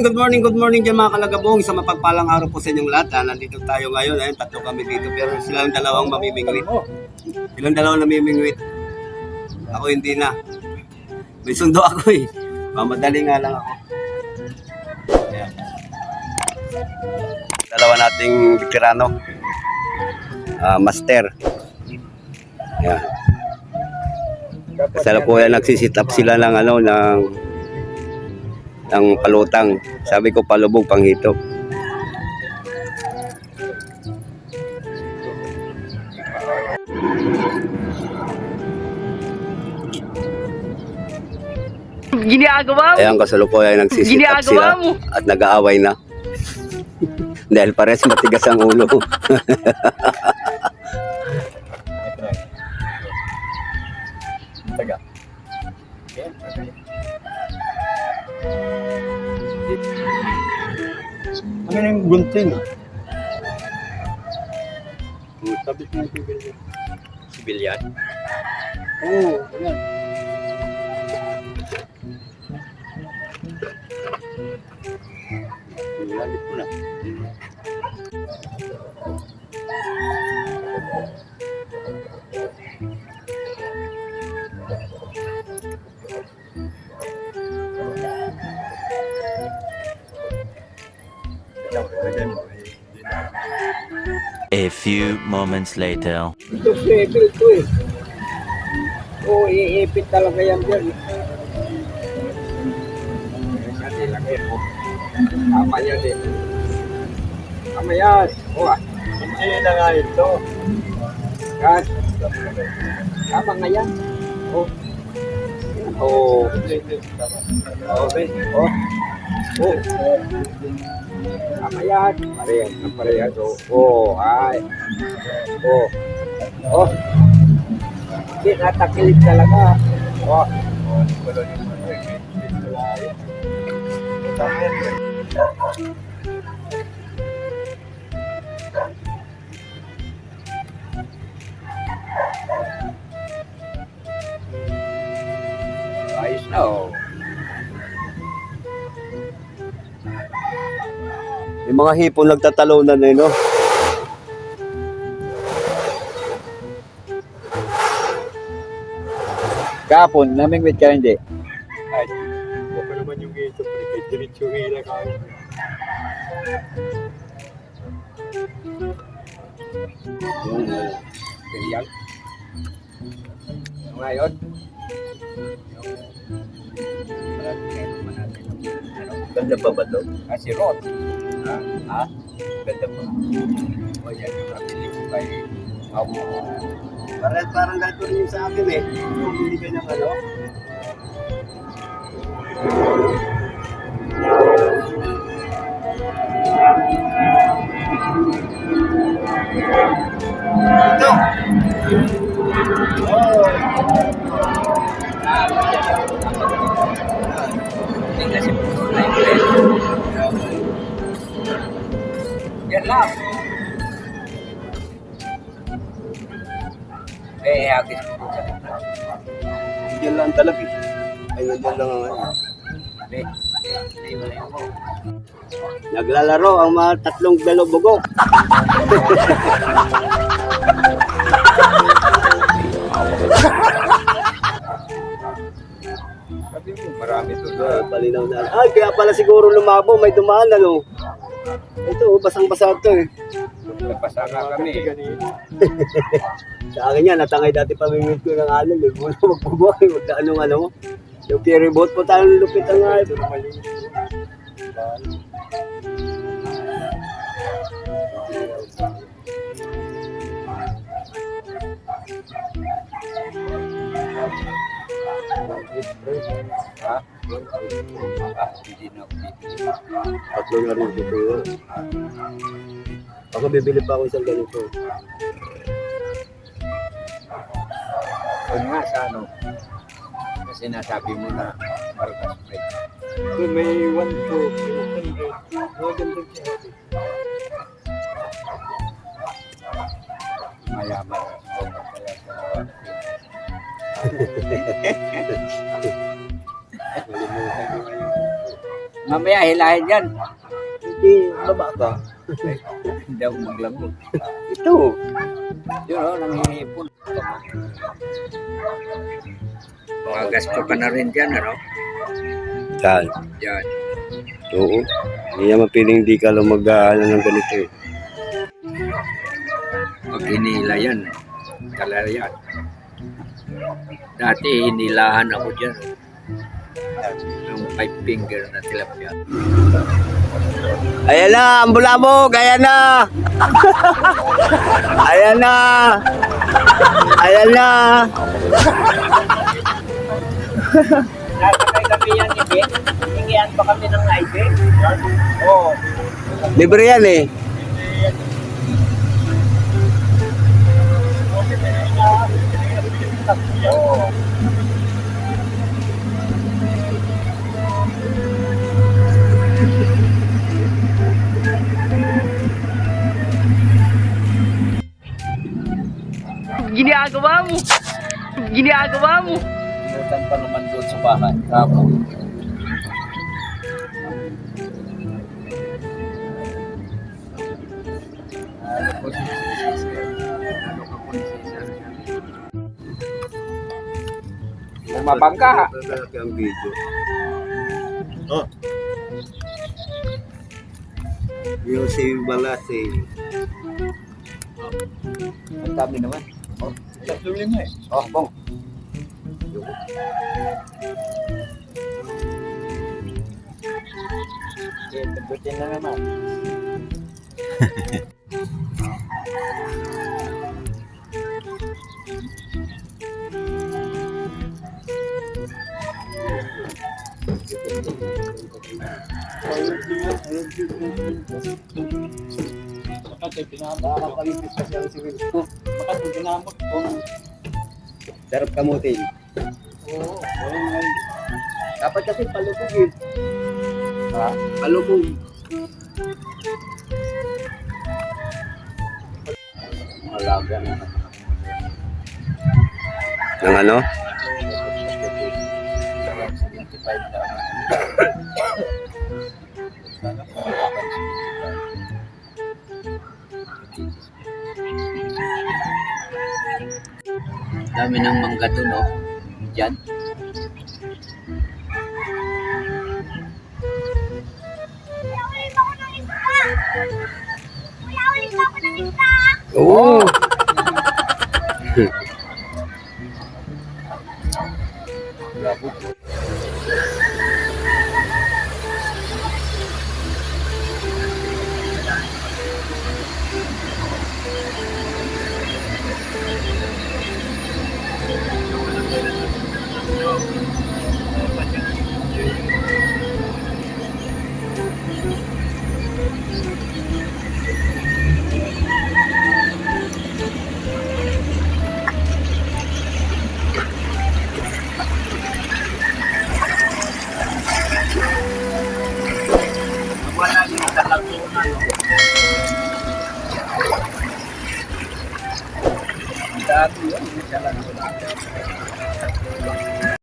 good morning dyan mga kalagabong. Sa mapagpalang araw po sa inyong lahat. Nandito tayo ngayon. Ayun, tatlo kami dito. Pero silang dalawang mamimingwit. Silang dalawang namimingwit. Ako hindi na. May sundo ako eh. Mamadali nga lang ako. Ayan. Dalawa nating veterano. Master. Ayan. Kasalukuyan nagsisit up sila ng ng palutang. Sabi ko palubog panghito. Ginagawa mo? Ayan, kasalukuyan nagsisit up sila mo. at nag-aaway na. Dahil pares matigas ang ulo. Ano yung gunting? Tapos yung sibilyan. Oo, ayan. Lalit mo na. A few moments later. Ito sweater ito eh. Oo, iipit talaga yan dyan. Kasi laki po. Tama yan eh. Tama yan. Oo ah. Hindi na nga ito. Yan. Tama nga yan. Oo. Oo. Okay. Oo. Oo. Tama yan. Parehas na parehas. Oo. Ay. Oo. Oo. Hindi natakilid talaga. Oo. Ayos na oh. Yung mga hipon nagtatalunan eh, no? Kapon, namingwit ka hindi. Ay, baka naman yung ito, kahit diretso hila ka. Yung serial. Ngayon, Ganda pa ba to? si Rod. Ha? Ganda pa. O yan yung nabili ko kay Amo. Parang ganito rin yung sa akin eh. Yung bili ka ng ano? Ito! Yan lang. Agis ko sa kita. Diyan lang talaga eh. Ay, nandiyan lang ang ano. Naglalaro ang mga tatlong galobogok. Sabi mo, marami to Palinaw na. Ay, kaya pala siguro lumabo, may dumaan ano. Ito, basang-basa ito eh. Nagpasa nga kami. Sa akin yan, natangay dati pamimit ko ng alon. Huwag mo na magbubuhay, huwag na ano. Yung ferry boat po tayo lupitan nga ito. Ha? Hindi na ako bibili. Tatlo na rin dito yun. Ako bibili pa ako isang ganito. Kung nga sa ano, kasi nasabi mo na Marcos Break. So may 1 to 200. Maganda siya. Mayaman. Kaya sa Mamaya hilahin yan. Hindi, baba ka. Hindi ako maglambot. Ito. Yun o, nanghihipon. Mga gasto ka na rin dyan, ano? Saan? Yan. Oo. Hindi naman piling di ka lang mag-aaral ng ganito eh. Pag hinila yan, talala yan. Dati hinilahan ako dyan. Ang 5 finger na tilapia. Ayan na, ang bulabog! Ayan na! Ayan na! Ayan na! Nakakay kami yan, Ibe. Hingihan pa kami ng Ibe. Oo. Libre yan eh. Oo. Ginagawa mo. Ginagawa mo. Inutan pa naman doon sa bahay. Kapo. Ano po si Sisir? Ano ka po si Sisir? Bumabangka. Lalaki ang video. Oh. Yosef Balase. Ang dami naman. Oh, lima eh. Oh, bong. Okay, tagutin na naman. Nakakapalipis kasi ang si Wilson. Sarap kamutin. Oo. Dapat kasi palubog eh. Ha? Palubog. Malaga na. Ng ano? 75 na. Dami ng mangga doon, no? Diyan. Oo.